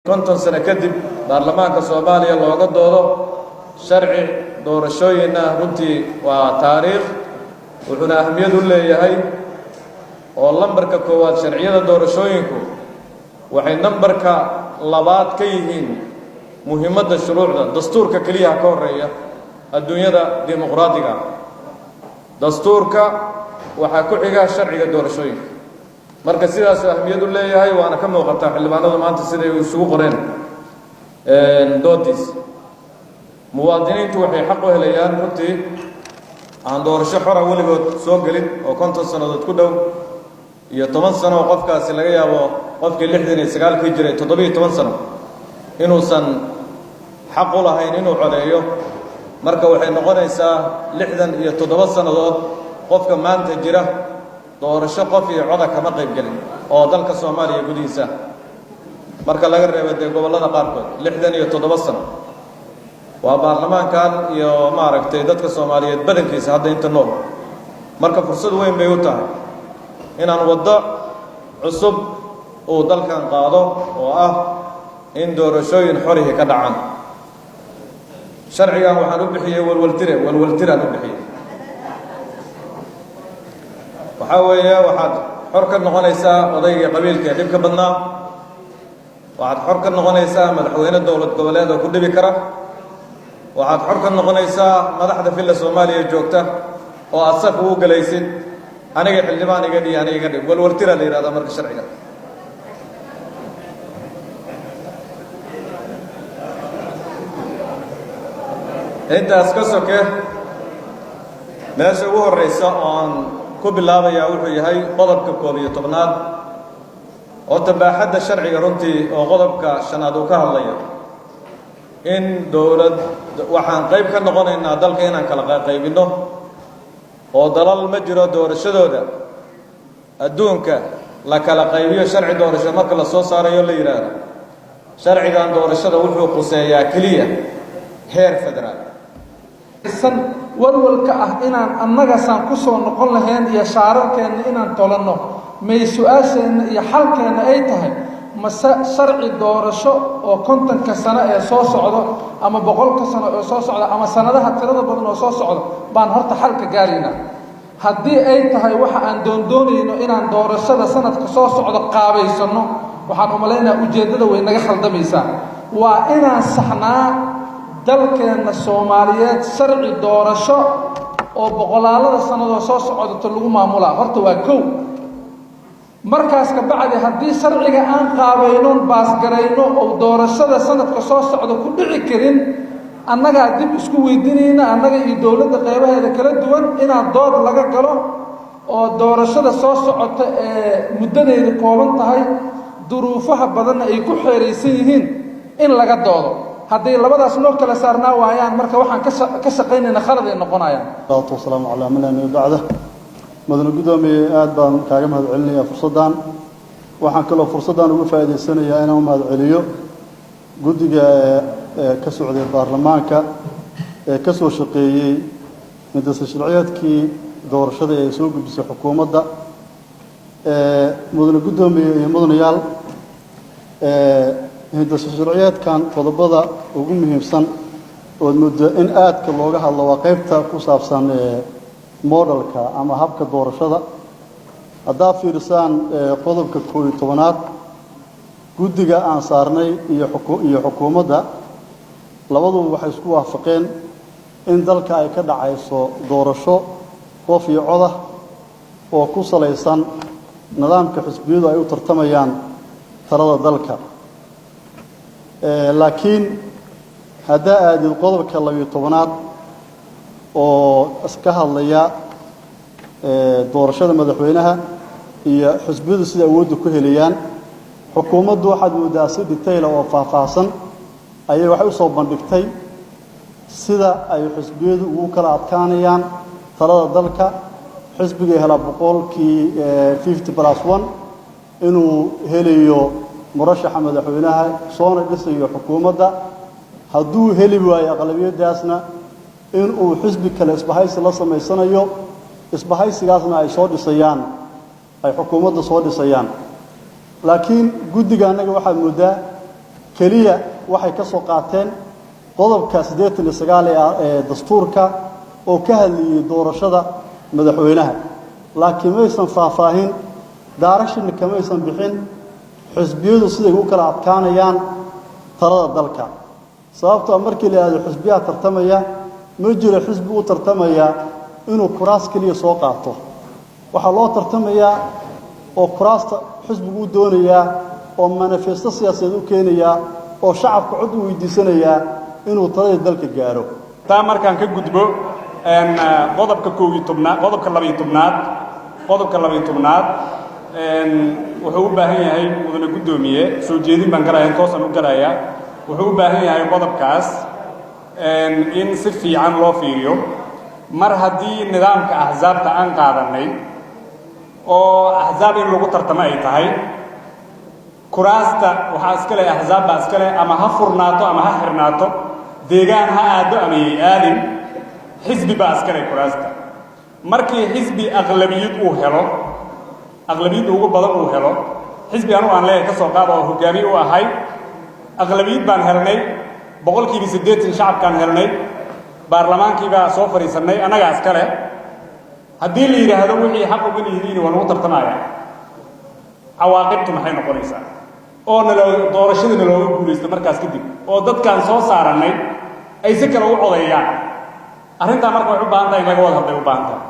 konton sano kadib baarlamaanka Soomaaliya looga doodo sharci doorashooyina runtii waa taariikh wuxuuna ahmiyad u leeyahay oo lambarka koowaad sharciyada doorashooyinku waxay nambarka labaad ka yihiin muhiimadda shuruucda dastuurka kaliya ka horeeya adduunyada dimuqraadiga dastuurka waxa ku xiga sharciga doorashooyinka marka sidaas ahmiyad u leeyahay waana ka muuqata xildhibaanadu maanta siday isugu qoreen doodis muwaadiniintu waxay xaq u helayaan runtii aan doorasho xora weligood soo gelin oo 50 sanadood ku dhow iyo 10 sano oo qofkaasi laga yaabo qofkii 69 kii jiray 17 sano inuusan xaq u lahayn inuu codeeyo marka waxay noqonaysaa 67 sanadood qofka maanta jira doorasho qof iyo coda kama qayb galin oo dalka Soomaaliya gudihiisa marka laga reebo gobolada qaarkood 67 sano waa baarlamaankan iyo maaragtay dadka Soomaaliyeed badankiisa hadda inta nool marka fursad weyn bay u tahay inaan wado cusub oo dalkan qaado oo ah in doorashooyin xorihi ka dhacaan sharcigan waxaan u bixiyay walwaltiraan u bixiyay waxaad xor ka noqonaysaa odayga qabiilka dib ka badnaa waxaad xor ka noqonaysaa madaxweyne dowlad goboleed oo ku dhibi kara waxaad xor ka noqonaysaa madaxda filla Soomaaliya joogta oo asaf u galaysid aniga xildhibaan iga dhig walwaltira la yiraahdo marka sharciga intaas ka soke meesha ugu horeysa oo ku bilaabaya wuxuu yahay qodobka 12aad oo tabaaxadda sharciga runtii oo qodobka 5aad uu ka hadlayo in dawlad waxaan qayb ka noqonaynaa dalka inaan kala qaybino oo dalal ma jiro doorashadooda adduunka la kala qaybiyo sharci doorasho marka la soo saarayo la yiraahdo sharcigan doorashada wuxuu quseeyaa kaliya heer federaal walwalka ah inaan annaga saan ku soo noqon lahayn iyo shaararkeena inaan tolanno may su'aasheena iyo xalkeena ay tahay mase sharci doorasho oo 50 sano ee soo socdo ama 100 sano ee soo socdo ama sanadaha tirada badan oo soo socdo baan horta xalka gaarina haddii ay tahay waxa aan doonayno inaan doorashada sanadka soo socdo qaabaysano waxaan u maleynayaa ujeedada way naga khaldamaysaa waa inaan saxnaa dalkeena Soomaaliyeed sharci doorasho oo boqolaalada sanadoo soo socdo lagu maamulaa horta waa kow markaas ka bacdi haddii sharciga aan qaabayno baas garayno oo doorashada sanadka soo socdo ku dhici karin annaga dib isku weydiinayna annaga iyo dawladda qaybaheeda kala duwan inaan dood laga galo oo doorashada soo socota ee muddadeedu kooban tahay duruufaha badan ay ku xeeraysan yihiin in laga doodo haddii labadaas noo kala saarnaa waayaan marka waxaan ka shaqaynayna khalad ay noqonayaan salaamu calaa man bacda madana gudoomiye aad baan kaaga mahad celinayaa fursadan waxaan kaloo fursadan ugu faa'iideysanayaa inaan u mahad celiyo guddiga ka socday baarlamaanka ee ka soo shaqeeyay midda sharciyeedkii doorashada ee soo gudbisay xukuumadda madana gudoomiye iyo mudanayaal midda sharciyeedkan qodobada ugu muhiimsan oo muddo in aadka looga hadlo waa qaybta ku saabsan modelka ama habka doorashada haddaa fiirsaan qodobka 12aad guddiga aan saarnay iyo xukuumadda labaduba waxay isku waafaqeen in dalka ay ka dhacayso doorasho qof iyo cod ah oo ku salaysan nidaamka xisbiyadu ay u tartamayaan talada dalka laakiin haddaa aadid qodobka 12aad oo iska hadlaya doorashada madaxweynaha iyo xisbiyadu sida awoodda ku helayaan xukuumaddu waxaad moodaa si detail oo faahfaahsan ayay waxay u soo bandhigtay sida ay xisbiyadu ugu kala adkaanayaan talada dalka xisbiga hela boqolkii 50+1 inuu helayo murashaxa madaxweynaha soona dhisayo xukuumadda hadduu heli waayo aqlabiyadaasna inuu xisbi kale isbahaysi la samaysanayo isbahaysigaasna ay soo dhisayaan ay xukuumadda soo dhisayaan laakiin guddiga anaga waxaa moodaa keliya waxay ka soo qaateen qodobka 89 ee dastuurka oo ka hadlayay doorashada madaxweynaha laakiin maysan faahfaahin daarashin kamaysan bixin xisbiyadu siday u kala adkaanayaan talada dalka sababtoo markii la aado xisbiya tartamaya ma jiro xisbi u tartamaya inuu kuraas kaliya soo qaato waxa loo tartamaya oo kuraasta xisbigu doonaya oo manifesto siyaasadeed u keenaya oo shacabka cod u weydiisanaya inuu talada dalka gaaro taa markaan ka gudbo qodobka 12 qodobka 12 wuxuu u baahan yahay mudane gudoomiye soo jeedin baan garayn toosan u galaya wuxuu u baahan yahay qodobkaas in si fiican loo fiiriyo mar haddii nidaamka ahzaabta aan qaadanay oo ahzaab in lagu tartamo ay tahay kuraasta waxaa iska leh ahzaab baa iska leh ama ha furnaato ama ha xirnaato deegaan ha aado ama ay aadin xisbi baa iska leh kuraasta markii xisbi aqlabiyad uu helo aqlabiyad ugu badan uu helo xisbi anu aan leeyahay ka soo qaado oo hogaamiye u ahay aqlabiyad baan helnay 80% shacabkaan helnay baarlamaankii baa soo fariisanay anaga iska leh haddii la yiraahdo wixii xaq ugu leeyihiin waa lagu tartamaya cawaaqibtu maxay noqonaysaa oo doorashadana looga guulaysto markaas kadib oo dadkaan soo saaranay ay si kale u codeeyaan arrintaa marka waxay u baahan tahay in laga wada hadlay u baahan tahay